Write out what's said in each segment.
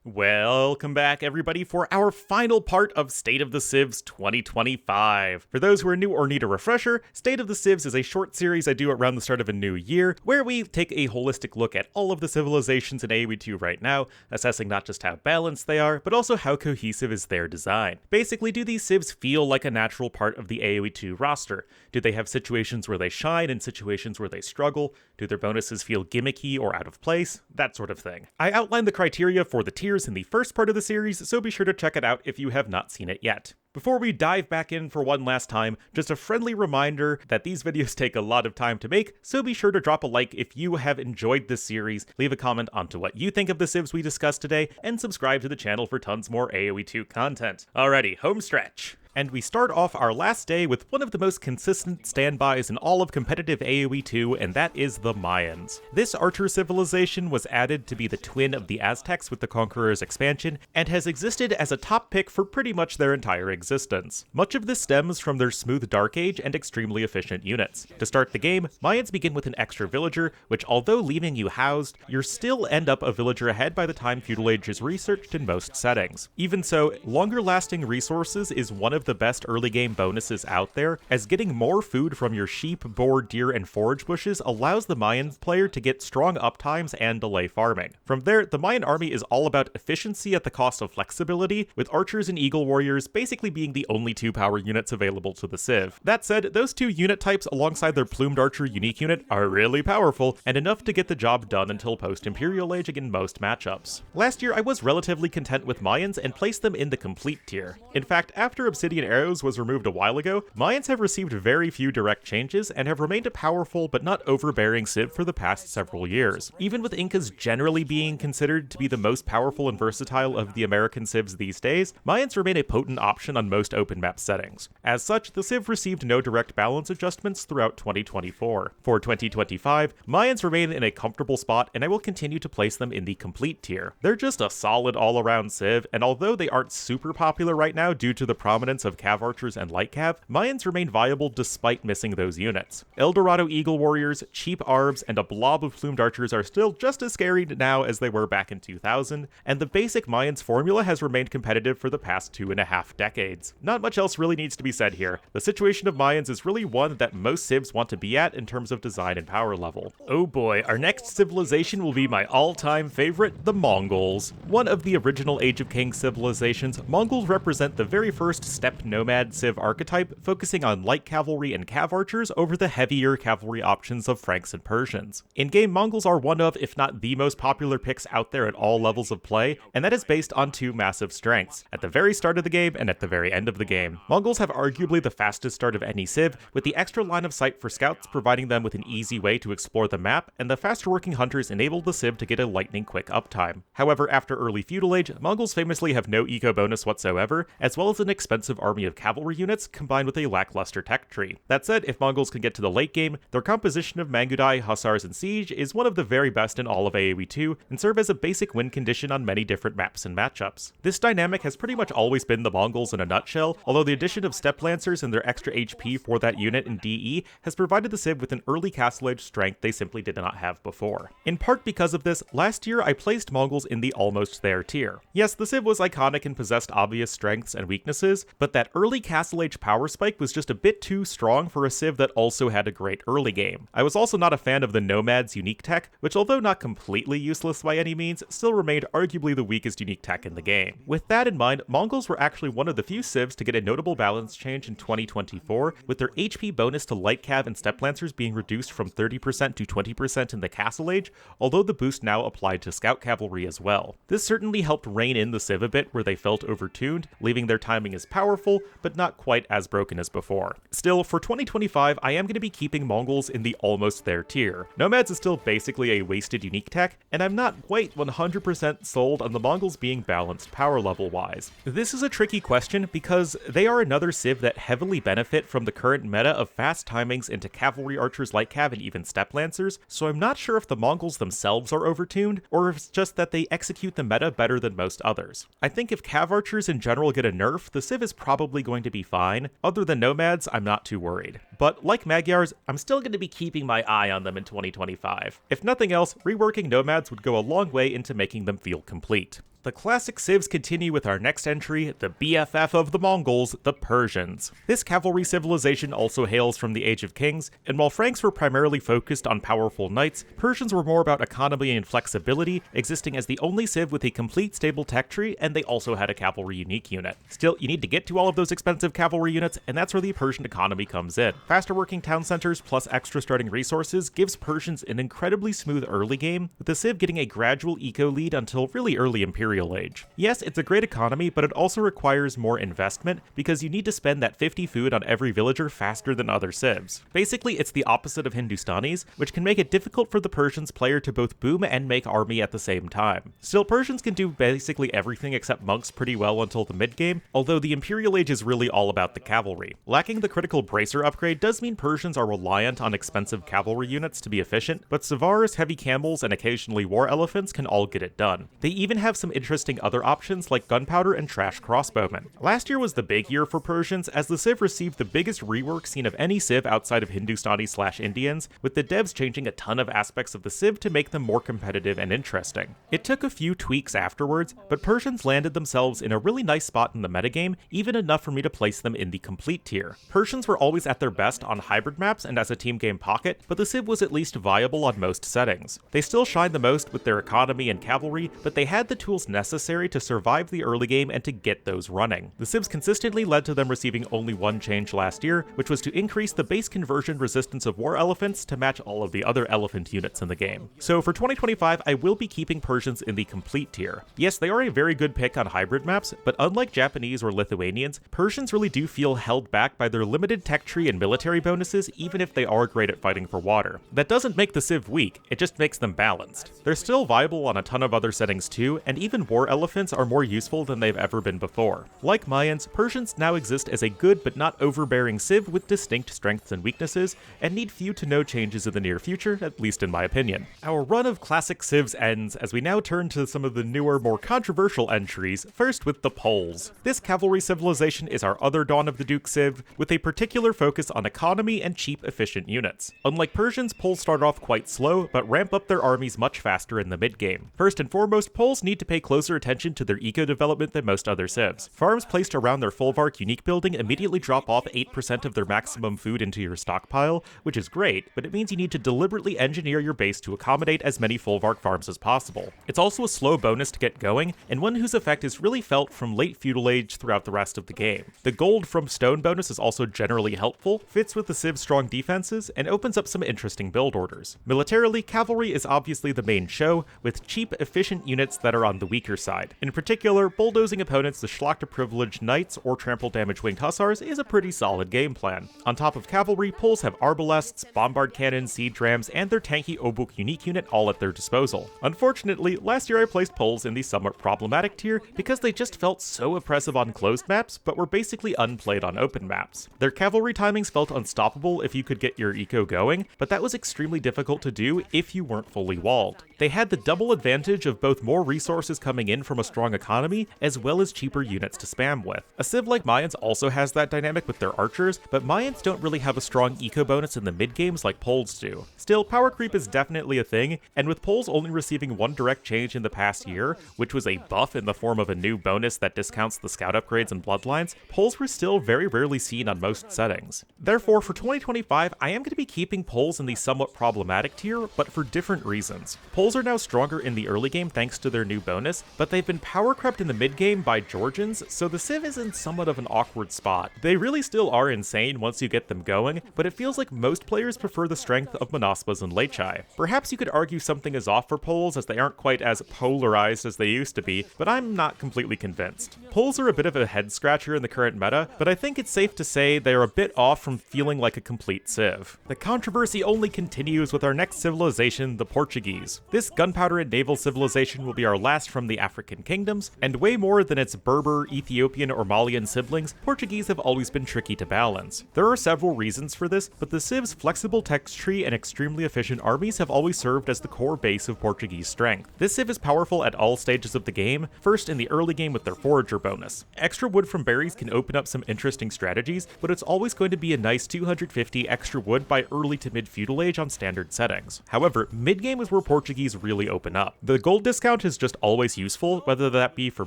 Welcome back, everybody, for our final part of State of the Civs 2025. For those who are new or need a refresher, State of the Civs is a short series I do around the start of a new year, where we take a holistic look at all of the civilizations in AoE2 right now, assessing not just how balanced they are, but also how cohesive is their design. Basically, do these civs feel like a natural part of the AoE2 roster? Do they have situations where they shine and situations where they struggle? Do their bonuses feel gimmicky or out of place? That sort of thing. I outlined the criteria for the tiers in the first part of the series, so be sure to check it out if you have not seen it yet. Before we dive back in for one last time, just a friendly reminder that these videos take a lot of time to make, so be sure to drop a like if you have enjoyed this series, leave a comment onto what you think of the civs we discussed today, and subscribe to the channel for tons more AoE2 content. Alrighty, home stretch. And we start off our last day with one of the most consistent standbys in all of competitive AoE2, and that is the Mayans. This archer civilization was added to be the twin of the Aztecs with the Conqueror's expansion, and has existed as a top pick for pretty much their entire existence. Much of this stems from their smooth Dark Age and extremely efficient units. To start the game, Mayans begin with an extra villager, which although leaving you housed, you still end up a villager ahead by the time Feudal Age is researched in most settings. Even so, longer lasting resources is one of the best early game bonuses out there, as getting more food from your sheep, boar, deer, and forage bushes allows the Mayan player to get strong uptimes and delay farming. From there, the Mayan army is all about efficiency at the cost of flexibility, with archers and eagle warriors basically being the only two power units available to the civ. That said, those two unit types alongside their plumed archer unique unit are really powerful, and enough to get the job done until post-Imperial Age in most matchups. Last year I was relatively content with Mayans and placed them in the complete tier. In fact, after Obsidian Arrows was removed a while ago, Mayans have received very few direct changes and have remained a powerful but not overbearing civ for the past several years. Even with Incas generally being considered to be the most powerful and versatile of the American civs these days, Mayans remain a potent option on most open map settings. As such, the civ received no direct balance adjustments throughout 2024. For 2025, Mayans remain in a comfortable spot, and I will continue to place them in the complete tier. They're just a solid all-around civ, and although they aren't super popular right now due to the prominence of cav archers and light cav, Mayans remain viable despite missing those units. Eldorado Eagle Warriors, cheap Arbs, and a blob of plumed archers are still just as scary now as they were back in 2000, and the basic Mayans formula has remained competitive for the past 2.5 decades. Not much else really needs to be said here. The situation of Mayans is really one that most civs want to be at in terms of design and power level. Oh boy, our next civilization will be my all-time favorite, the Mongols. One of the original Age of Kings civilizations, Mongols represent the very first steppe nomad civ archetype, focusing on light cavalry and cav archers over the heavier cavalry options of Franks and Persians. In-game, Mongols are one of, if not the most popular picks out there at all levels of play, and that is based on two massive strengths, at the very start of the game and at the very end of the game. Mongols have arguably the fastest start of any civ, with the extra line of sight for scouts providing them with an easy way to explore the map, and the faster working hunters enable the civ to get a lightning quick uptime. However, after early Feudal Age, Mongols famously have no eco bonus whatsoever, as well as an expensive army of cavalry units combined with a lackluster tech tree. That said, if Mongols can get to the late game, their composition of Mangudai, Hussars, and Siege is one of the very best in all of AoE2, and serve as a basic win condition on many different maps and matchups. This dynamic has pretty much always been the Mongols in a nutshell, although the addition of Steppe Lancers and their extra HP for that unit in DE has provided the civ with an early Castle Age strength they simply did not have before. In part because of this, last year I placed Mongols in the almost there tier. Yes, the civ was iconic and possessed obvious strengths and weaknesses, but that early Castle Age power spike was just a bit too strong for a civ that also had a great early game. I was also not a fan of the Nomad's unique tech, which although not completely useless by any means, still remained arguably the weakest unique tech in the game. With that in mind, Mongols were actually one of the few civs to get a notable balance change in 2024, with their HP bonus to light cav and steppe lancers being reduced from 30% to 20% in the Castle Age, although the boost now applied to scout cavalry as well. This certainly helped rein in the civ a bit where they felt overtuned, leaving their timing as powerful, but not quite as broken as before. Still, for 2025, I am going to be keeping Mongols in the almost there tier. Nomads is still basically a wasted unique tech, and I'm not quite 100% sold on the Mongols being balanced power level wise. This is a tricky question because they are another civ that heavily benefit from the current meta of fast timings into cavalry archers, light cav, and even steppe lancers, so I'm not sure if the Mongols themselves are overtuned, or if it's just that they execute the meta better than most others. I think if cav archers in general get a nerf, the civ is probably going to be fine. Other than nomads, I'm not too worried. But like Magyars, I'm still going to be keeping my eye on them in 2025. If nothing else, reworking nomads would go a long way into making them feel complete. The classic civs continue with our next entry, the BFF of the Mongols, the Persians. This cavalry civilization also hails from the Age of Kings, and while Franks were primarily focused on powerful knights, Persians were more about economy and flexibility, existing as the only civ with a complete stable tech tree, and they also had a cavalry unique unit. Still, you need to get to all of those expensive cavalry units, and that's where the Persian economy comes in. Faster working town centers plus extra starting resources gives Persians an incredibly smooth early game, with the civ getting a gradual eco lead until really early Imperial Age. Yes, it's a great economy, but it also requires more investment because you need to spend that 50 food on every villager faster than other civs. Basically, it's the opposite of Hindustanis, which can make it difficult for the Persians player to both boom and make army at the same time. Still, Persians can do basically everything except monks pretty well until the mid-game, although the Imperial Age is really all about the cavalry. Lacking the critical bracer upgrade does mean Persians are reliant on expensive cavalry units to be efficient, but Savars, heavy camels, and occasionally war elephants can all get it done. They even have some interesting other options like gunpowder and trash crossbowmen. Last year was the big year for Persians, as the civ received the biggest rework seen of any civ outside of Hindustani/Indians, with the devs changing a ton of aspects of the civ to make them more competitive and interesting. It took a few tweaks afterwards, but Persians landed themselves in a really nice spot in the metagame, even enough for me to place them in the complete tier. Persians were always at their best on hybrid maps and as a team game pocket, but the civ was at least viable on most settings. They still shined the most with their economy and cavalry, but they had the tools necessary to survive the early game and to get those running. The civs consistently led to them receiving only one change last year, which was to increase the base conversion resistance of war elephants to match all of the other elephant units in the game. So for 2025, I will be keeping Persians in the complete tier. Yes, they are a very good pick on hybrid maps, but unlike Japanese or Lithuanians, Persians really do feel held back by their limited tech tree and military bonuses, even if they are great at fighting for water. That doesn't make the civ weak, it just makes them balanced. They're still viable on a ton of other settings too, and even war elephants are more useful than they've ever been before. Like Mayans, Persians now exist as a good but not overbearing civ with distinct strengths and weaknesses, and need few to no changes in the near future, at least in my opinion. Our run of classic civs ends as we now turn to some of the newer, more controversial entries, first with the Poles. This cavalry civilization is our other Dawn of the Duke civ, with a particular focus on economy and cheap, efficient units. Unlike Persians, Poles start off quite slow, but ramp up their armies much faster in the mid-game. First and foremost, Poles need to pay closer attention to their eco development than most other civs. Farms placed around their Folvark unique building immediately drop off 8% of their maximum food into your stockpile, which is great, but it means you need to deliberately engineer your base to accommodate as many Folvark farms as possible. It's also a slow bonus to get going, and one whose effect is really felt from late feudal age throughout the rest of the game. The gold from stone bonus is also generally helpful, fits with the civ's strong defenses, and opens up some interesting build orders. Militarily, cavalry is obviously the main show, with cheap, efficient units that are on the weaker side. In particular, bulldozing opponents with Schlachter privileged knights or trample damage winged hussars is a pretty solid game plan. On top of cavalry, Poles have arbalests, bombard cannons, siege rams, and their tanky Obuk unique unit all at their disposal. Unfortunately, last year I placed Poles in the somewhat problematic tier because they just felt so oppressive on closed maps, but were basically unplayed on open maps. Their cavalry timings felt unstoppable if you could get your eco going, but that was extremely difficult to do if you weren't fully walled. They had the double advantage of both more resources coming in from a strong economy, as well as cheaper units to spam with. A civ like Mayans also has that dynamic with their archers, but Mayans don't really have a strong eco bonus in the mid-games like Poles do. Still, power creep is definitely a thing, and with Poles only receiving one direct change in the past year, which was a buff in the form of a new bonus that discounts the scout upgrades and bloodlines, Poles were still very rarely seen on most settings. Therefore, for 2025, I am going to be keeping Poles in the somewhat problematic tier, but for different reasons. Poles are now stronger in the early game thanks to their new bonus, but they've been power crept in the mid game by Georgians, so the civ is in somewhat of an awkward spot. They really still are insane once you get them going, but it feels like most players prefer the strength of Manaspas and Lechai. Perhaps you could argue something is off for Poles as they aren't quite as polarized as they used to be, but I'm not completely convinced. Poles are a bit of a head scratcher in the current meta, but I think it's safe to say they're a bit off from feeling like a complete civ. The controversy only continues with our next civilization, the Portuguese. This gunpowder and naval civilization will be our last from the African kingdoms, and way more than its Berber, Ethiopian, or Malian siblings, Portuguese have always been tricky to balance. There are several reasons for this, but the civ's flexible text tree and extremely efficient armies have always served as the core base of Portuguese strength. This civ is powerful at all stages of the game, first in the early game with their forager bonus. Extra wood from berries can open up some interesting strategies, but it's always going to be a nice 250 extra wood by early to mid feudal age on standard settings. However, mid game is where Portuguese really open up. The gold discount has just always always useful, whether that be for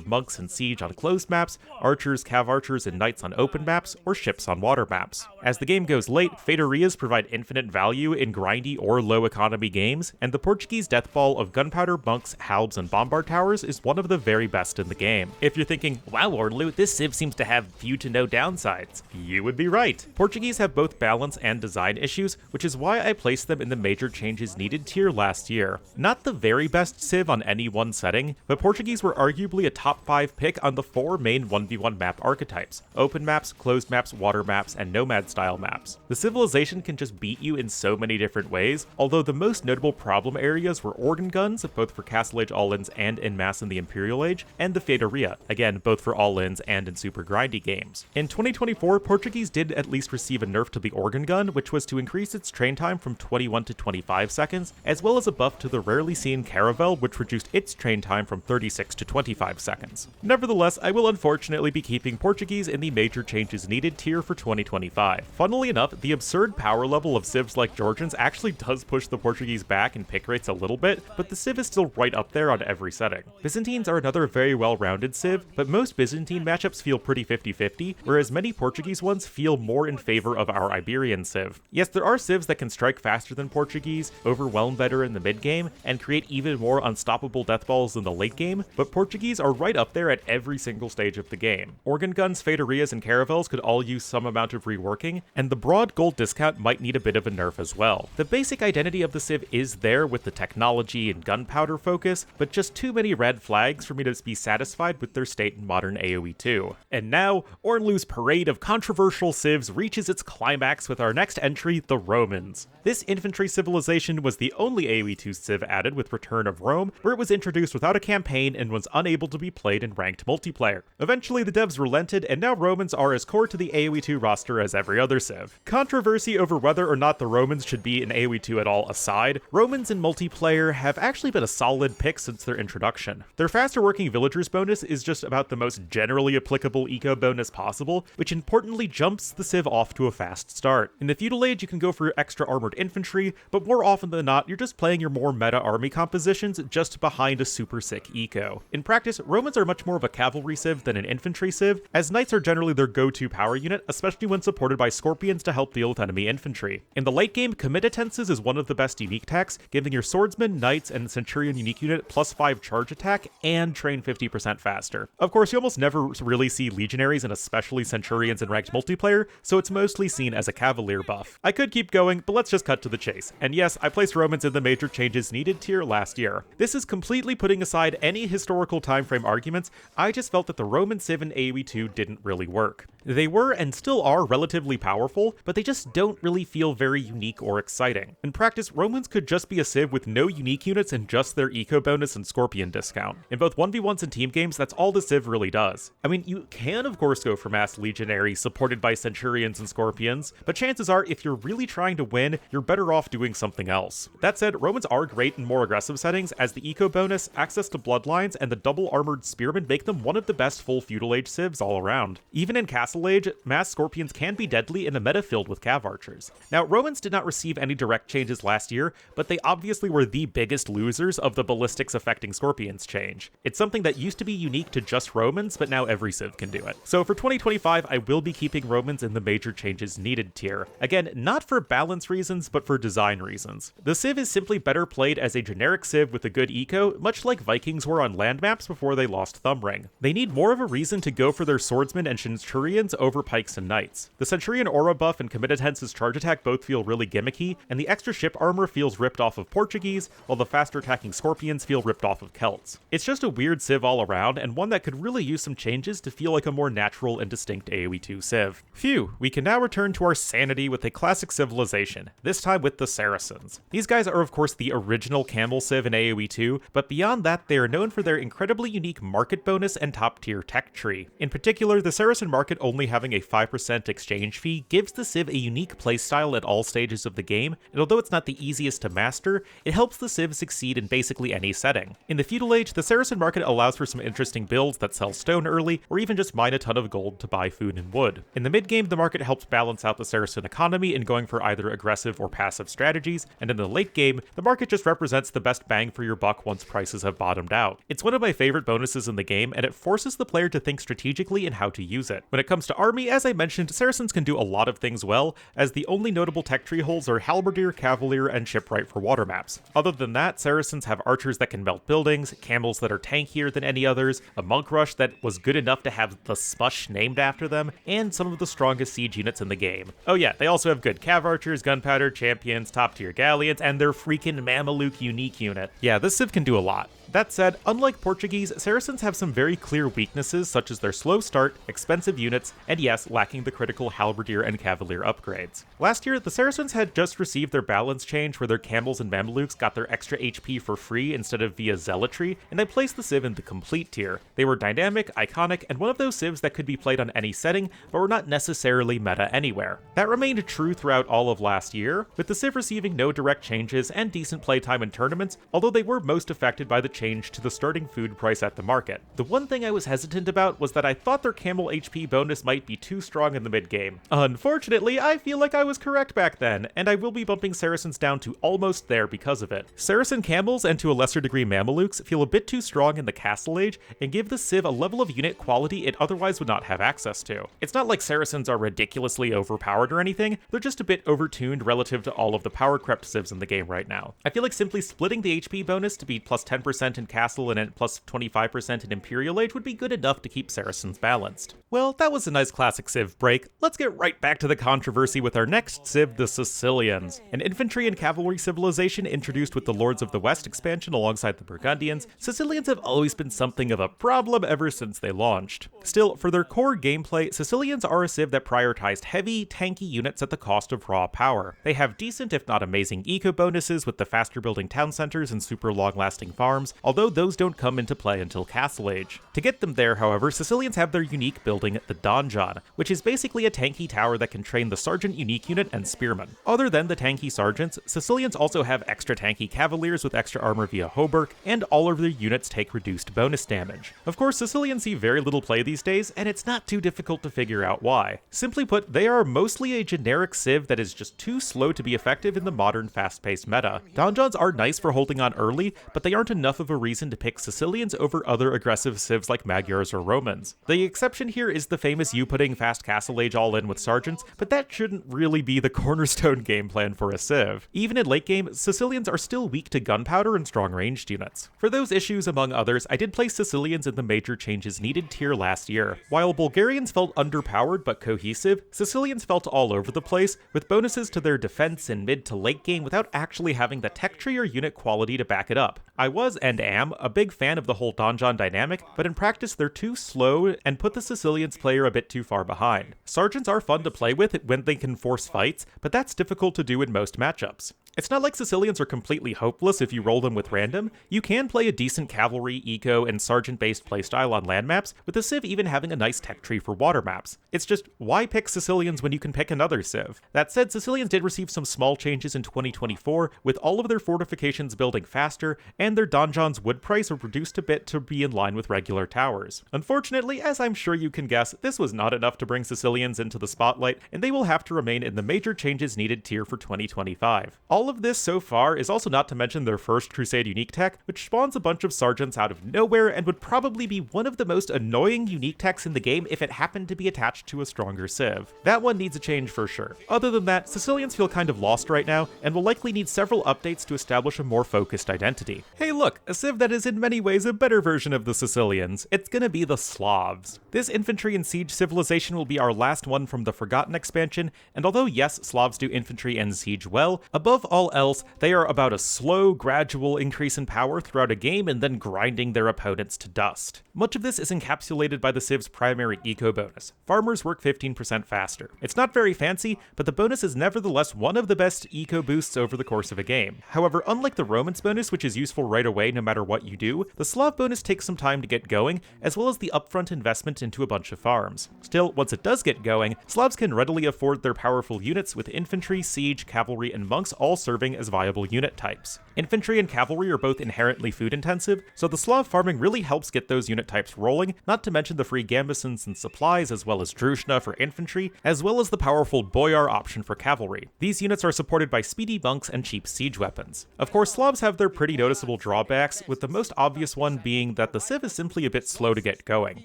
monks and siege on closed maps, archers, cav archers, and knights on open maps, or ships on water maps. As the game goes late, feidarias provide infinite value in grindy or low economy games, and the Portuguese death ball of gunpowder, monks, halbs, and bombard towers is one of the very best in the game. If you're thinking, wow Ornlu, this civ seems to have few to no downsides, you would be right. Portuguese have both balance and design issues, which is why I placed them in the major changes needed tier last year. Not the very best civ on any one setting, but Portuguese were arguably a top 5 pick on the 4 main 1v1 map archetypes: open maps, closed maps, water maps, and nomad style maps. The civilization can just beat you in so many different ways, although the most notable problem areas were organ guns, both for Castle Age all-ins and en masse in the Imperial Age, and the Feitaria, again both for all-ins and in super grindy games. In 2024, Portuguese did at least receive a nerf to the organ gun, which was to increase its train time from 21 to 25 seconds, as well as a buff to the rarely seen Caravel, which reduced its train time from 36 to 25 seconds. Nevertheless, I will unfortunately be keeping Portuguese in the major changes needed tier for 2025. Funnily enough, the absurd power level of civs like Georgians actually does push the Portuguese back in pick rates a little bit, but the civ is still right up there on every setting. Byzantines are another very well-rounded civ, but most Byzantine matchups feel pretty 50-50, whereas many Portuguese ones feel more in favor of our Iberian civ. Yes, there are civs that can strike faster than Portuguese, overwhelm better in the mid-game, and create even more unstoppable deathballs in the late game, but Portuguese are right up there at every single stage of the game. Organ guns, feidarias, and caravels could all use some amount of reworking, and the broad gold discount might need a bit of a nerf as well. The basic identity of the civ is there with the technology and gunpowder focus, but just too many red flags for me to be satisfied with their state in modern AoE2. And now, Ornlu's parade of controversial civs reaches its climax with our next entry, the Romans. This infantry civilization was the only AoE2 civ added with Return of Rome, where it was introduced without a campaign and was unable to be played in ranked multiplayer. Eventually, the devs relented, and now Romans are as core to the AoE2 roster as every other civ. Controversy over whether or not the Romans should be in AoE2 at all aside, Romans in multiplayer have actually been a solid pick since their introduction. Their faster working villagers bonus is just about the most generally applicable eco bonus possible, which importantly jumps the civ off to a fast start. In the feudal age, you can go for extra armored infantry, but more often than not, you're just playing your more meta army compositions just behind a super sick eco. In practice, Romans are much more of a cavalry civ than an infantry civ, as knights are generally their go-to power unit, especially when supported by scorpions to help deal with enemy infantry. In the late game, comitatenses is one of the best unique techs, giving your swordsmen, knights, and centurion unique unit +5 charge attack and train 50% faster. Of course, you almost never really see legionaries and especially centurions in ranked multiplayer, so it's mostly seen as a cavalier buff. I could keep going, but let's just cut to the chase. And yes, I placed Romans in the major changes needed tier last year. This is completely putting aside any historical time frame arguments. I just felt that the Roman civ in AoE2 didn't really work. They were and still are relatively powerful, but they just don't really feel very unique or exciting. In practice, Romans could just be a civ with no unique units and just their eco bonus and scorpion discount. In both 1v1s and team games, that's all the civ really does. I mean, you can of course go for mass legionary supported by centurions and scorpions, but chances are if you're really trying to win, you're better off doing something else. That said, Romans are great in more aggressive settings, as the eco bonus, access to bloodlines, and the double armored spearmen make them one of the best full feudal age civs all around. Even in Castle Age, mass scorpions can be deadly in a meta filled with cav archers. Now, Romans did not receive any direct changes last year, but they obviously were the biggest losers of the ballistics affecting scorpions change. It's something that used to be unique to just Romans, but now every civ can do it. So for 2025, I will be keeping Romans in the major changes needed tier. Again, not for balance reasons, but for design reasons. The civ is simply better played as a generic civ with a good eco, much like Vikings were on land maps before they lost Thumbring. They need more of a reason to go for their swordsmen and centurions over pikes and knights. The centurion aura buff and comitatense's charge attack both feel really gimmicky, and the extra ship armor feels ripped off of Portuguese, while the faster attacking scorpions feel ripped off of Celts. It's just a weird civ all around, and one that could really use some changes to feel like a more natural and distinct AoE2 civ. Phew, we can now return to our sanity with a classic civilization, this time with the Saracens. These guys are of course the original camel civ in AoE2, but beyond that they are known for their incredibly unique market bonus and top tier tech tree. In particular, the Saracen market only having a 5% exchange fee gives the civ a unique playstyle at all stages of the game, and although it's not the easiest to master, it helps the civ succeed in basically any setting. In the feudal age, the Saracen market allows for some interesting builds that sell stone early, or even just mine a ton of gold to buy food and wood. In the mid game, the market helps balance out the Saracen economy in going for either aggressive or passive strategies, and in the late game, the market just represents the best bang for your buck once prices have bottomed out. It's one of my favorite bonuses in the game, and it forces the player to think strategically in how to use it. When it comes to army, as I mentioned, Saracens can do a lot of things well, as the only notable tech tree holes are Halberdier, Cavalier, and Shipwright for water maps. Other than that, Saracens have archers that can melt buildings, camels that are tankier than any others, a monk rush that was good enough to have the Smush named after them, and some of the strongest siege units in the game. Oh yeah, they also have good cav archers, gunpowder, champions, top tier galleons, and their freaking Mameluke unique unit. Yeah, this civ can do a lot. That said, unlike Portuguese, Saracens have some very clear weaknesses such as their slow start, expensive units, and yes, lacking the critical Halberdier and Cavalier upgrades. Last year, the Saracens had just received their balance change where their camels and Mamelukes got their extra HP for free instead of via zealotry, and they placed the civ in the complete tier. They were dynamic, iconic, and one of those civs that could be played on any setting, but were not necessarily meta anywhere. That remained true throughout all of last year, with the civ receiving no direct changes and decent playtime in tournaments, although they were most affected by the change to the starting food price at the market. The one thing I was hesitant about was that I thought their camel HP bonus might be too strong in the mid-game. Unfortunately, I feel like I was correct back then, and I will be bumping Saracens down to almost there because of it. Saracen camels, and to a lesser degree Mamelukes, feel a bit too strong in the Castle Age, and give the civ a level of unit quality it otherwise would not have access to. It's not like Saracens are ridiculously overpowered or anything, they're just a bit overtuned relative to all of the power crept civs in the game right now. I feel like simply splitting the HP bonus to be plus 10% in Castle and at plus 25% in Imperial Age would be good enough to keep Saracens balanced. Well, that was a nice classic civ break. Let's get right back to the controversy with our next civ, the Sicilians. An infantry and cavalry civilization introduced with the Lords of the West expansion alongside the Burgundians, Sicilians have always been something of a problem ever since they launched. Still, for their core gameplay, Sicilians are a civ that prioritized heavy, tanky units at the cost of raw power. They have decent if not amazing eco bonuses with the faster building town centers and super long-lasting farms, although those don't come into play until Castle Age. To get them there, however, Sicilians have their unique building, the Donjon, which is basically a tanky tower that can train the Sergeant unique unit and Spearmen. Other than the tanky Sergeants, Sicilians also have extra tanky Cavaliers with extra armor via Hauberk, and all of their units take reduced bonus damage. Of course, Sicilians see very little play these days, and it's not too difficult to figure out why. Simply put, they are mostly a generic civ that is just too slow to be effective in the modern fast-paced meta. Donjons are nice for holding on early, but they aren't enough of a reason to pick Sicilians over other aggressive civs like Magyars or Romans. The exception here is the famous you putting fast Castle Age all in with Sergeants, but that shouldn't really be the cornerstone game plan for a civ. Even in late game, Sicilians are still weak to gunpowder and strong ranged units. For those issues among others, I did place Sicilians in the major changes needed tier last year. While Bulgarians felt underpowered but cohesive, Sicilians felt all over the place, with bonuses to their defense in mid to late game without actually having the tech tree or unit quality to back it up. I was and am a big fan of the whole donjon dynamic, but in practice they're too slow and put the Sicilians player a bit too far behind. Sergeants are fun to play with when they can force fights, but that's difficult to do in most matchups. It's not like Sicilians are completely hopeless if you roll them with random. You can play a decent cavalry, eco, and sergeant-based playstyle on land maps, with the civ even having a nice tech tree for water maps. It's just, why pick Sicilians when you can pick another civ? That said, Sicilians did receive some small changes in 2024, with all of their fortifications building faster, and their donjon's wood price reduced a bit to be in line with regular towers. Unfortunately, as I'm sure you can guess, this was not enough to bring Sicilians into the spotlight, and they will have to remain in the major changes needed tier for 2025. All of this so far is also not to mention their first Crusade unique tech, which spawns a bunch of sergeants out of nowhere and would probably be one of the most annoying unique techs in the game if it happened to be attached to a stronger civ. That one needs a change for sure. Other than that, Sicilians feel kind of lost right now, and will likely need several updates to establish a more focused identity. Hey look, a civ that is in many ways a better version of the Sicilians. It's gonna be the Slavs. This infantry and siege civilization will be our last one from the Forgotten expansion, and although yes, Slavs do infantry and siege well, above all else, they are about a slow, gradual increase in power throughout a game and then grinding their opponents to dust. Much of this is encapsulated by the civ's primary eco bonus. Farmers work 15% faster. It's not very fancy, but the bonus is nevertheless one of the best eco boosts over the course of a game. However, unlike the Romance bonus, which is useful right away no matter what you do, the Slav bonus takes some time to get going, as well as the upfront investment into a bunch of farms. Still, once it does get going, Slavs can readily afford their powerful units with infantry, siege, cavalry, and monks all serving as viable unit types. Infantry and cavalry are both inherently food intensive, so the Slav farming really helps get those unit types rolling, not to mention the free gambesons and supplies as well as drushna for infantry, as well as the powerful boyar option for cavalry. These units are supported by speedy monks and cheap siege weapons. Of course, Slavs have their pretty noticeable drawbacks, with the most obvious one being that the Civ is simply a bit slow to get going.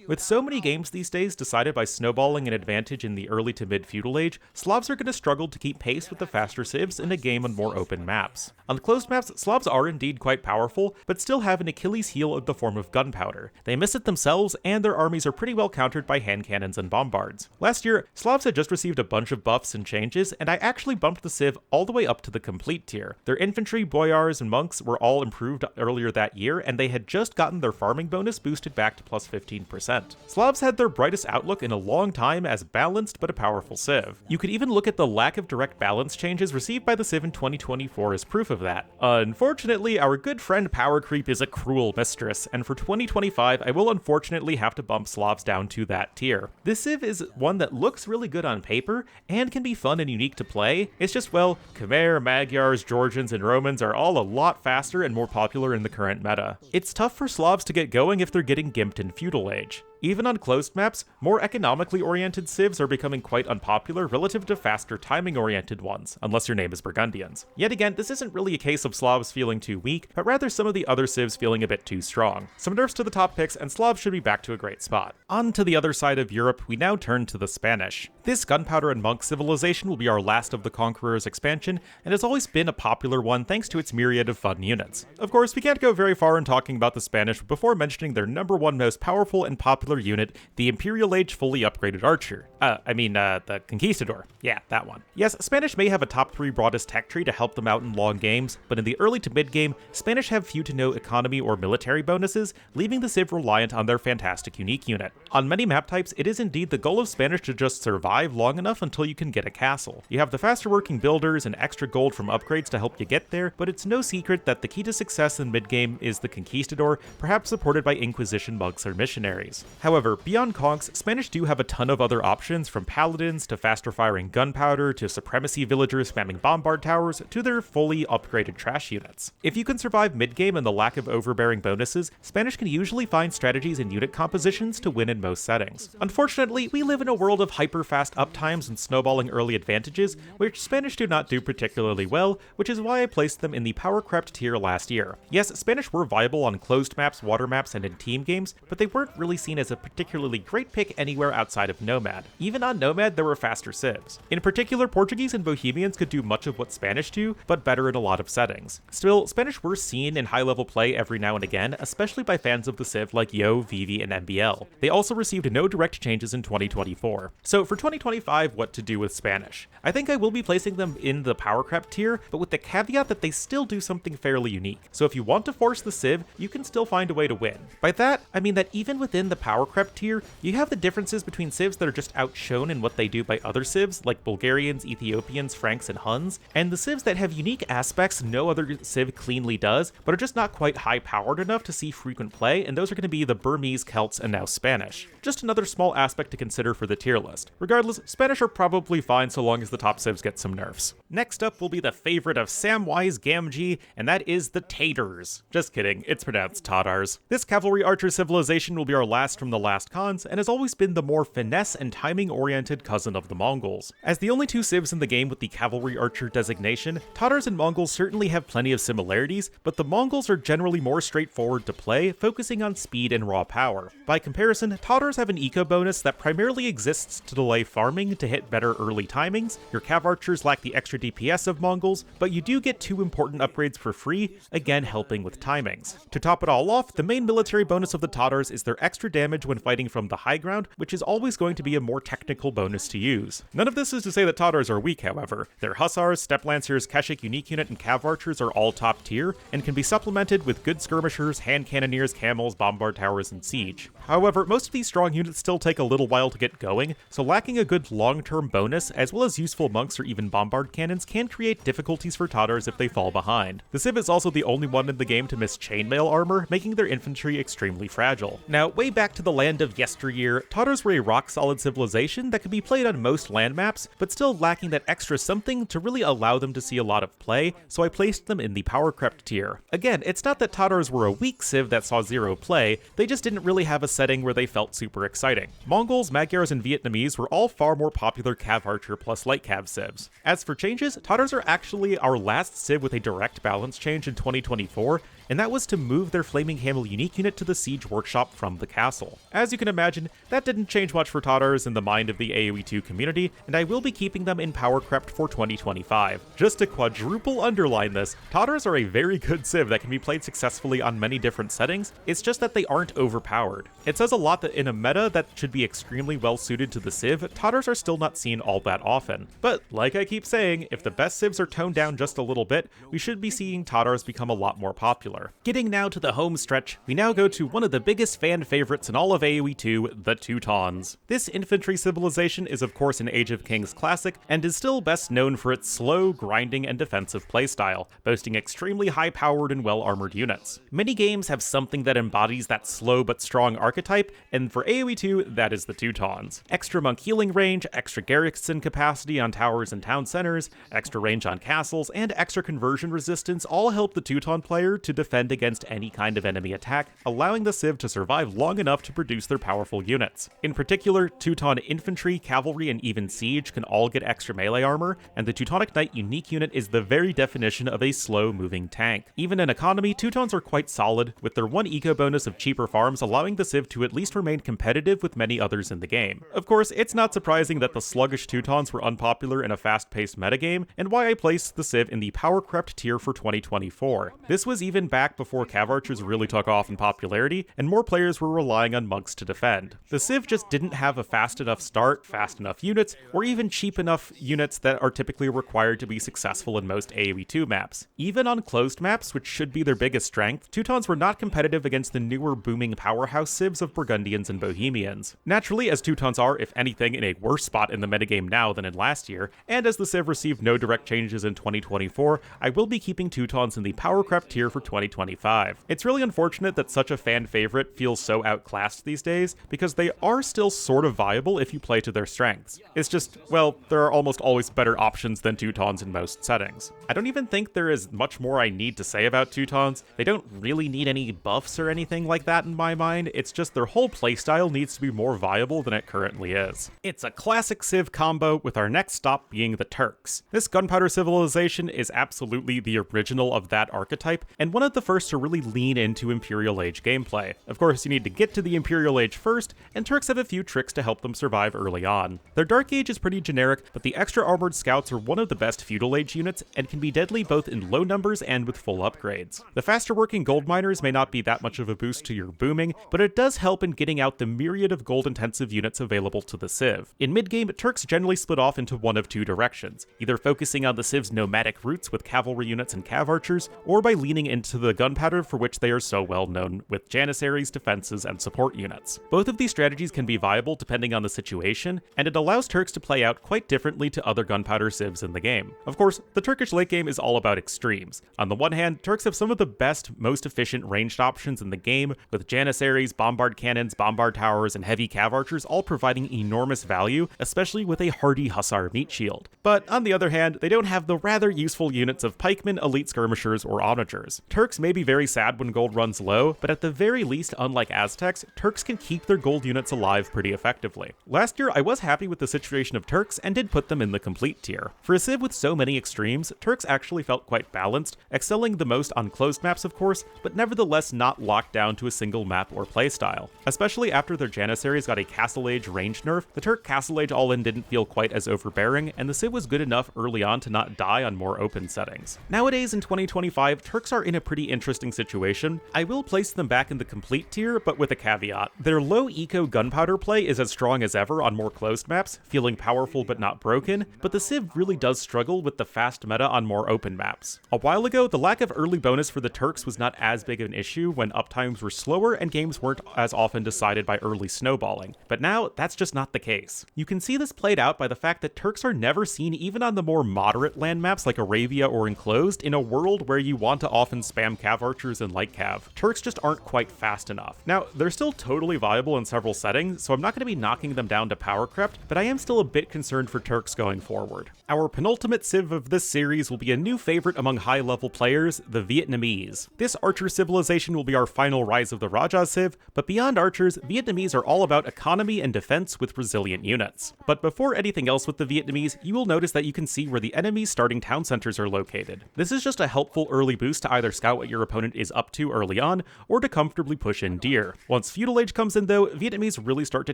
With so many games these days decided by snowballing an advantage in the early to mid feudal age, Slavs are going to struggle to keep pace with the faster Civs in a game on more open maps. On closed maps, Slavs are indeed quite powerful, but still have an Achilles heel in the form of gunpowder. They miss it themselves, and their armies are pretty well countered by hand cannons and bombards. Last year, Slavs had just received a bunch of buffs and changes, and I actually bumped the Civ all the way up to the complete tier. Their infantry, boyars, and monks were all improved earlier that year, and they had just gotten their farming bonus boosted back to plus 15%. Slavs had their brightest outlook in a long time as balanced but a powerful Civ. You could even look at the lack of direct balance changes received by the Civ in 2024 as proof of that. Unfortunately, our good friend Power Creep is a cruel mistress, and for 2025, I will unfortunately have to bump Slavs down to that tier. This Civ is one that looks really good on paper, and can be fun and unique to play. It's just, well, Khmer, Magyars, Georgians, and Romans are all a lot faster and more popular in the current meta. It's tough for Slavs to get going if they're getting gimped in feudal age. Even on closed maps, more economically oriented Civs are becoming quite unpopular relative to faster timing oriented ones, unless your name is Burgundians. Yet again, this isn't really a case of Slavs feeling too weak, but rather some of the other Civs feeling a bit too strong. Some nerfs to the top picks, and Slavs should be back to a great spot. On to the other side of Europe, we now turn to the Spanish. This gunpowder and monk civilization will be our last of the Conqueror's expansion, and has always been a popular one thanks to its myriad of fun units. Of course, we can't go very far in talking about the Spanish before mentioning their #1 most powerful and popular unit, the Imperial Age fully upgraded archer. The Conquistador. Yeah, that one. Yes, Spanish may have a top 3 broadest tech tree to help them out in long games, but in the early to mid game, Spanish have few to no economy or military bonuses, leaving the Civ reliant on their fantastic unique unit. On many map types, it is indeed the goal of Spanish to just survive long enough until you can get a castle. You have the faster working builders and extra gold from upgrades to help you get there, but it's no secret that the key to success in mid game is the Conquistador, perhaps supported by Inquisition monks or missionaries. However, beyond conks, Spanish do have a ton of other options, from paladins to faster firing gunpowder to supremacy villagers spamming bombard towers to their fully upgraded trash units. If you can survive mid-game and the lack of overbearing bonuses, Spanish can usually find strategies and unit compositions to win in most settings. Unfortunately, we live in a world of hyper-fast uptimes and snowballing early advantages, which Spanish do not do particularly well, which is why I placed them in the power crept tier last year. Yes, Spanish were viable on closed maps, water maps, and in team games, but they weren't really seen as a particularly great pick anywhere outside of Nomad. Even on Nomad, there were faster Civs. In particular, Portuguese and Bohemians could do much of what Spanish do, but better in a lot of settings. Still, Spanish were seen in high-level play every now and again, especially by fans of the Civ like Yo, Vivi, and MBL. They also received no direct changes in 2024. So for 2025, what to do with Spanish? I think I will be placing them in the power crept tier, but with the caveat that they still do something fairly unique. So if you want to force the Civ, you can still find a way to win. By that, I mean that even within the power crept tier, you have the differences between Civs that are just outshone in what they do by other Civs, like Bulgarians, Ethiopians, Franks, and Huns, and the Civs that have unique aspects no other Civ cleanly does, but are just not quite high-powered enough to see frequent play, and those are going to be the Burmese, Celts, and now Spanish. Just another small aspect to consider for the tier list. Regardless, Spanish are probably fine so long as the top Civs get some nerfs. Next up will be the favorite of Samwise Gamgee, and that is the Tatars. Just kidding, it's pronounced Tatars. This cavalry archer civilization will be our last from the last cons, and has always been the more finesse and timing-oriented cousin of the Mongols. As the only two Civs in the game with the cavalry archer designation, Tatars and Mongols certainly have plenty of similarities, but the Mongols are generally more straightforward to play, focusing on speed and raw power. By comparison, Tatars have an eco bonus that primarily exists to delay farming to hit better early timings. Your cav archers lack the extra DPS of Mongols, but you do get 2 important upgrades for free, again helping with timings. To top it all off, the main military bonus of the Tatars is their extra damage when fighting from the high ground, which is always going to be a more technical bonus to use. None of this is to say that Tatars are weak, however. Their Hussars, Steppe Lancers, Keshik Unique Unit, and Cav Archers are all top tier, and can be supplemented with good skirmishers, hand cannoneers, camels, bombard towers, and siege. However, most of these strong units still take a little while to get going, so lacking a good long-term bonus, as well as useful monks or even bombard cannons, can create difficulties for Tatars if they fall behind. The Civ is also the only one in the game to miss chainmail armor, making their infantry extremely fragile. Now, way back to the land of yesteryear, Tatars were a rock-solid civilization that could be played on most land maps, but still lacking that extra something to really allow them to see a lot of play, so I placed them in the power crept tier. Again, it's not that Tatars were a weak civ that saw zero play, they just didn't really have a setting where they felt super exciting. Mongols, Magyars, and Vietnamese were all far more popular cav archer plus light cav civs. As for changes, Tatars are actually our last civ with a direct balance change in 2024, and that was to move their Flaming Hammer unique unit to the Siege Workshop from the castle. As you can imagine, that didn't change much for Tatars in the mind of the AoE2 community, and I will be keeping them in power crept for 2025. Just to quadruple underline this, Tatars are a very good civ that can be played successfully on many different settings, it's just that they aren't overpowered. It says a lot that in a meta that should be extremely well suited to the civ, Tatars are still not seen all that often. But like I keep saying, if the best civs are toned down just a little bit, we should be seeing Tatars become a lot more popular. Getting now to the home stretch, we now go to one of the biggest fan favorites in all of AoE2, the Teutons. This infantry civilization is of course an Age of Kings classic, and is still best known for its slow, grinding, and defensive playstyle, boasting extremely high-powered and well-armored units. Many games have something that embodies that slow but strong archetype, and for AoE2, that is the Teutons. Extra monk healing range, extra garrison capacity on towers and town centers, extra range on castles, and extra conversion resistance all help the Teuton player to defend against any kind of enemy attack, allowing the civ to survive long enough to produce their powerful units. In particular, Teuton infantry, cavalry, and even siege can all get extra melee armor, and the Teutonic Knight unique unit is the very definition of a slow-moving tank. Even in economy, Teutons are quite solid, with their one eco bonus of cheaper farms allowing the civ to at least remain competitive with many others in the game. Of course, it's not surprising that the sluggish Teutons were unpopular in a fast-paced metagame, and why I placed the civ in the power crept tier for 2024. This was even back before cav archers really took off in popularity, and more players were relying on monks to defend. The civ just didn't have a fast enough start, fast enough units, or even cheap enough units that are typically required to be successful in most AoE2 maps. Even on closed maps, which should be their biggest strength, Teutons were not competitive against the newer booming powerhouse civs of Burgundians and Bohemians. Naturally, as Teutons are, if anything, in a worse spot in the metagame now than in last year, and as the civ received no direct changes in 2024, I will be keeping Teutons in the power crept tier for 2025. It's really unfortunate that such a fan favorite feels so outclassed these days, because they are still sort of viable if you play to their strengths. It's just, well, there are almost always better options than Teutons in most settings. I don't even think there is much more I need to say about Teutons. They don't really need any buffs or anything like that in my mind, it's just their whole playstyle needs to be more viable than it currently is. It's a classic civ combo, with our next stop being the Turks. This gunpowder civilization is absolutely the original of that archetype, and one of the first to really lean into Imperial Age gameplay. Of course, you need to get to the Imperial Age first, and Turks have a few tricks to help them survive early on. Their Dark Age is pretty generic, but the extra armored scouts are one of the best Feudal Age units, and can be deadly both in low numbers and with full upgrades. The faster working gold miners may not be that much of a boost to your booming, but it does help in getting out the myriad of gold intensive units available to the civ. In mid-game, Turks generally split off into one of two directions, either focusing on the civ's nomadic roots with cavalry units and cav archers, or by leaning into the gunpowder for which they are so well known with janissaries, defenses, and support units. Both of these strategies can be viable depending on the situation, and it allows Turks to play out quite differently to other gunpowder civs in the game. Of course, the Turkish late game is all about extremes. On the one hand, Turks have some of the best, most efficient ranged options in the game, with janissaries, bombard cannons, bombard towers, and heavy cav archers all providing enormous value, especially with a hardy hussar meat shield. But on the other hand, they don't have the rather useful units of pikemen, elite skirmishers, or onagers. Turks may be very sad when gold runs low, but at the very least, unlike Aztecs, Turks can keep their gold units alive pretty effectively. Last year, I was happy with the situation of Turks and did put them in the complete tier. For a civ with so many extremes, Turks actually felt quite balanced, excelling the most on closed maps of course, but nevertheless not locked down to a single map or playstyle. Especially after their janissaries got a Castle Age range nerf, the Turk Castle Age all-in didn't feel quite as overbearing, and the civ was good enough early on to not die on more open settings. Nowadays in 2025, Turks are in a pretty interesting situation. I will place them back in the complete tier, but with a caveat. Their low eco gunpowder play is as strong as ever on more closed maps, feeling powerful but not broken, but the civ really does struggle with the fast meta on more open maps. A while ago, the lack of early bonus for the Turks was not as big of an issue when uptimes were slower and games weren't as often decided by early snowballing, but now that's just not the case. You can see this played out by the fact that Turks are never seen even on the more moderate land maps like Arabia or Enclosed in a world where you want to often spam spam cav archers and light cav. Turks just aren't quite fast enough. Now, they're still totally viable in several settings, so I'm not going to be knocking them down to power crept, but I am still a bit concerned for Turks going forward. Our penultimate civ of this series will be a new favorite among high-level players, the Vietnamese. This archer civilization will be our final Rise of the Raja civ, but beyond archers, Vietnamese are all about economy and defense with resilient units. But before anything else with the Vietnamese, you will notice that you can see where the enemy's starting town centers are located. This is just a helpful early boost to either scout what your opponent is up to early on, or to comfortably push in deer. Once feudal age comes in though, Vietnamese really start to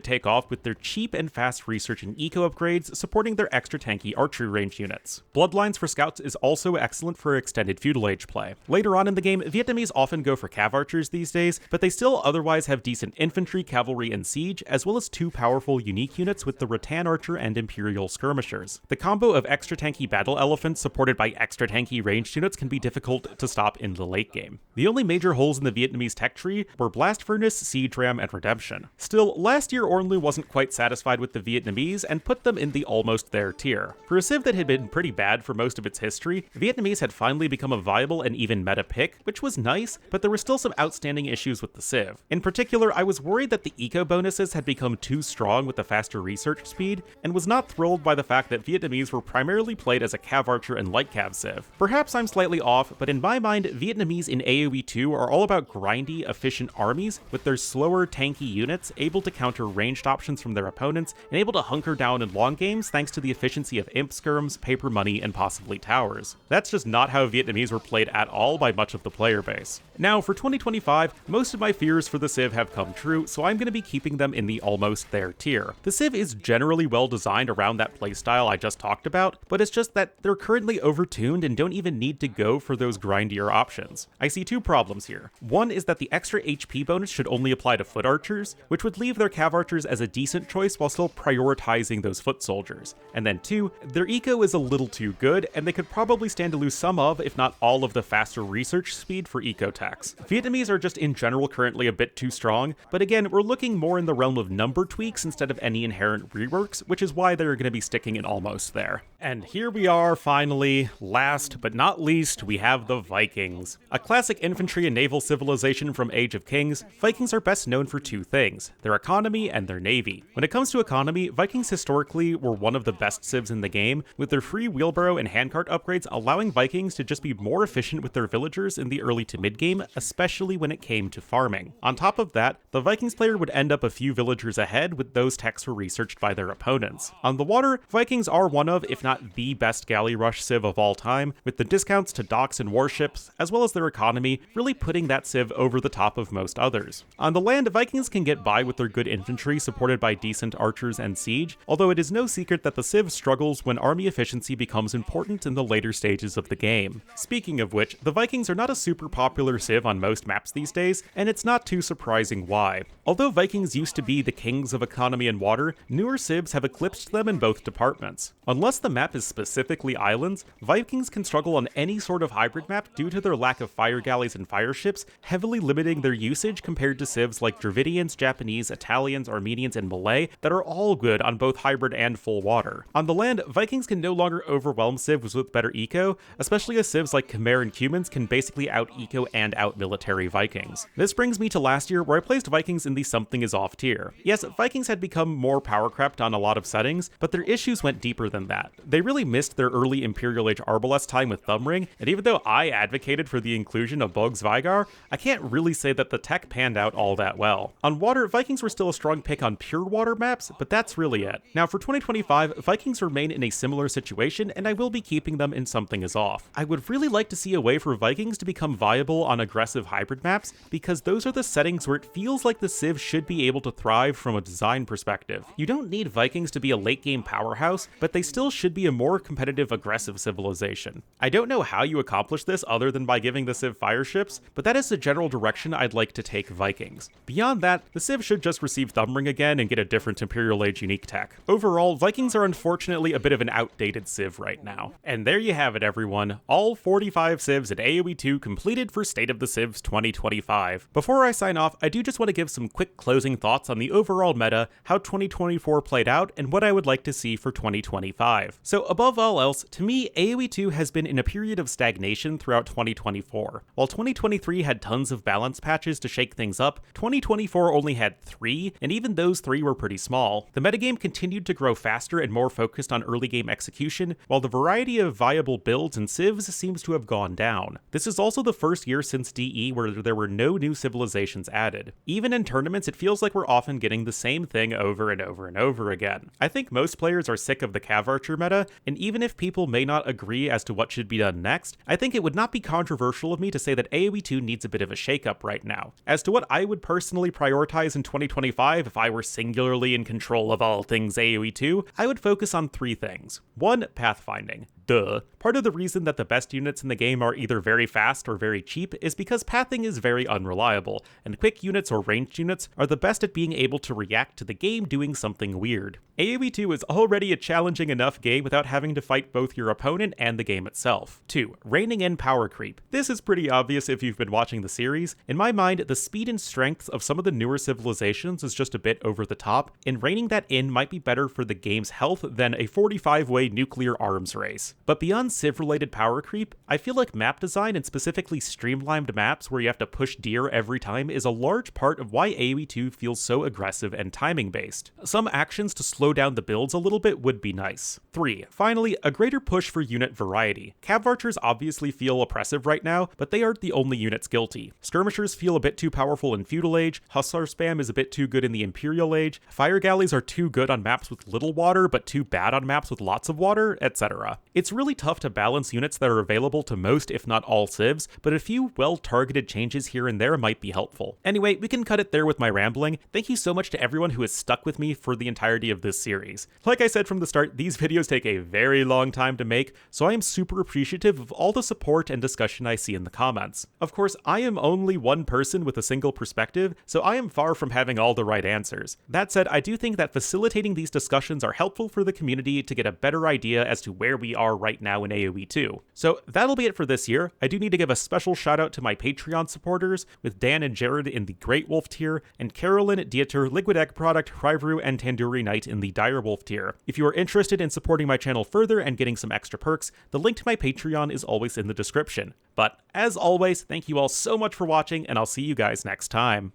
take off with their cheap and fast research and eco upgrades supporting their extra tanky archery range units. Bloodlines for scouts is also excellent for extended feudal age play. Later on in the game, Vietnamese often go for cav archers these days, but they still otherwise have decent infantry, cavalry, and siege, as well as two powerful unique units with the rattan archer and imperial skirmishers. The combo of extra tanky battle elephants supported by extra tanky ranged units can be difficult to stop in the late game. The only major holes in the Vietnamese tech tree were blast furnace, siege ram, and redemption. Still, last year Ornlu wasn't quite satisfied with the Vietnamese and put them in the almost there tier. For a civ that had been pretty bad for most of its history, Vietnamese had finally become a viable and even meta pick, which was nice, but there were still some outstanding issues with the civ. In particular, I was worried that the eco bonuses had become too strong with the faster research speed, and was not thrilled by the fact that Vietnamese were primarily played as a cav archer and light cav civ. Perhaps I'm slightly off, but in my mind, Vietnamese in AoE2 are all about grindy, efficient armies with their slower, tanky units able to counter ranged options from their opponents and able to hunker down in long games thanks to the efficiency of imp skirms, paper money, and possibly towers. That's just not how Vietnamese were played at all by much of the player base. Now, for 2025, most of my fears for the civ have come true, so I'm going to be keeping them in the almost there tier. The civ is generally well designed around that playstyle I just talked about, but it's just that they're currently overtuned and don't even need to go for those grindier options. I see two problems here. One is that the extra HP bonus should only apply to foot archers, which would leave their cav archers as a decent choice while still prioritizing those foot soldiers. And then two, their eco is a little too good, and they could probably stand to lose some of, if not all of the faster research speed for eco techs. Vietnamese are just in general currently a bit too strong, but again, we're looking more in the realm of number tweaks instead of any inherent reworks, which is why they're going to be sticking in almost there. And here we are finally, last but not least, we have the Vikings. A classic infantry and naval civilization from Age of Kings, Vikings are best known for two things, their economy and their navy. When it comes to economy, Vikings historically were one of the best civs in the game, with their free wheelbarrow and handcart upgrades allowing Vikings to just be more efficient with their villagers in the early to mid-game, especially when it came to farming. On top of that, the Vikings player would end up a few villagers ahead with those techs were researched by their opponents. On the water, Vikings are one of, if not the best galley rush civ of all time, with the discounts to docks and warships, as well as their economy, really putting that civ over the top of most others. On the land, Vikings can get by with their good infantry supported by decent archers and siege, although it is no secret that the civ struggles when army efficiency becomes important in the later stages of the game. Speaking of which, the Vikings are not a super popular civ on most maps these days, and it's not too surprising why. Although Vikings used to be the kings of economy and water, newer civs have eclipsed them in both departments. Unless the map is specifically islands, Vikings can struggle on any sort of hybrid map due to their lack of fire galleys and fire ships, heavily limiting their usage compared to civs like Dravidians, Japanese, Italians, Armenians, and Malay that are all good on both hybrid and full water. On the land, Vikings can no longer overwhelm civs with better eco, especially as civs like Khmer and Cumans can basically out-eco and out-military Vikings. This brings me to last year, where I placed Vikings in the something is off tier. Yes, Vikings had become more power crept on a lot of settings, but their issues went deeper than that. They really missed their early Imperial Age Arbalest time with Thumbring, and even though I advocated for the inclusion of Bog's Vigar, I can't really say that the tech panned out all that well. On water, Vikings were still a strong pick on pure water maps, but that's really it. Now for 2025, Vikings remain in a similar situation, and I will be keeping them in something is off. I would really like to see a way for Vikings to become viable on aggressive hybrid maps, because those are the settings where it feels like the Civ should be able to thrive from a design perspective. You don't need Vikings to be a late game powerhouse, but they still should be a more competitive aggressive civilization. I don't know how you accomplish this other than by giving the Civ fire ships, but that is the general direction I'd like to take Vikings. Beyond that, the Civ should just receive Thumbring again and get a different Imperial Age unique tech. Overall, Vikings are unfortunately a bit of an outdated Civ right now. And there you have it, everyone. All 45 Civs in AoE2 completed for State of the Civs 2025. Before I sign off, I do just want to give some quick closing thoughts on the overall meta, how 2024 played out, and what I would like to see for 2025. So above all else, to me, AoE2 has been in a period of stagnation throughout 2024 2024. While 2023 had tons of balance patches to shake things up, 2024 only had 3, and even those 3 were pretty small. The metagame continued to grow faster and more focused on early game execution, while the variety of viable builds in Civs seems to have gone down. This is also the first year since DE where there were no new civilizations added. Even in tournaments, it feels like we're often getting the same thing over and over and over again. I think most players are sick of the Cav Archer meta, and even if people may not agree as to what should be done next, I think it would not be controversial of me to say that AoE2 needs a bit of a shakeup right now. As to what I would personally prioritize in 2025 if I were singularly in control of all things AoE2, I would focus on 3 things. 1. Pathfinding. Duh. Part of the reason that the best units in the game are either very fast or very cheap is because pathing is very unreliable, and quick units or ranged units are the best at being able to react to the game doing something weird. AoE2 is already a challenging enough game without having to fight both your opponent and the game itself. 2. Reining in power creep. This is pretty obvious if you've been watching the series. In my mind, the speed and strength of some of the newer civilizations is just a bit over the top, and reining that in might be better for the game's health than a 45-way nuclear arms race. But beyond Civ-related power creep, I feel like map design and specifically streamlined maps where you have to push deer every time is a large part of why AoE2 feels so aggressive and timing-based. Some actions to slow down the builds a little bit would be nice. 3. Finally, a greater push for unit variety. Cav Archers obviously feel oppressive right now, but they aren't the only units guilty. Skirmishers feel a bit too powerful in Feudal Age, Hussar spam is a bit too good in the Imperial Age, Fire Galleys are too good on maps with little water but too bad on maps with lots of water, etc. It's really tough to balance units that are available to most if not all civs, but a few well-targeted changes here and there might be helpful. Anyway, we can cut it there with my rambling. Thank you so much to everyone who has stuck with me for the entirety of this series. Like I said from the start, these videos take a very long time to make, so I am super appreciative of all the support and discussion I see in the comments. Of course, I am only one person with a single perspective, so I am far from having all the right answers. That said, I do think that facilitating these discussions are helpful for the community to get a better idea as to where we are right now in AoE2. So that'll be it for this year. I do need to give a special shout out to my Patreon supporters, with Dan and Jared in the Great Wolf tier, and Carolyn, Dieter, Liquid Egg Product, Rivru, and Tandoori Knight in the Dire Wolf tier. If you are interested in supporting my channel further and getting some extra perks, the link to my Patreon is always in the description. But as always, thank you all so much for watching, and I'll see you guys next time.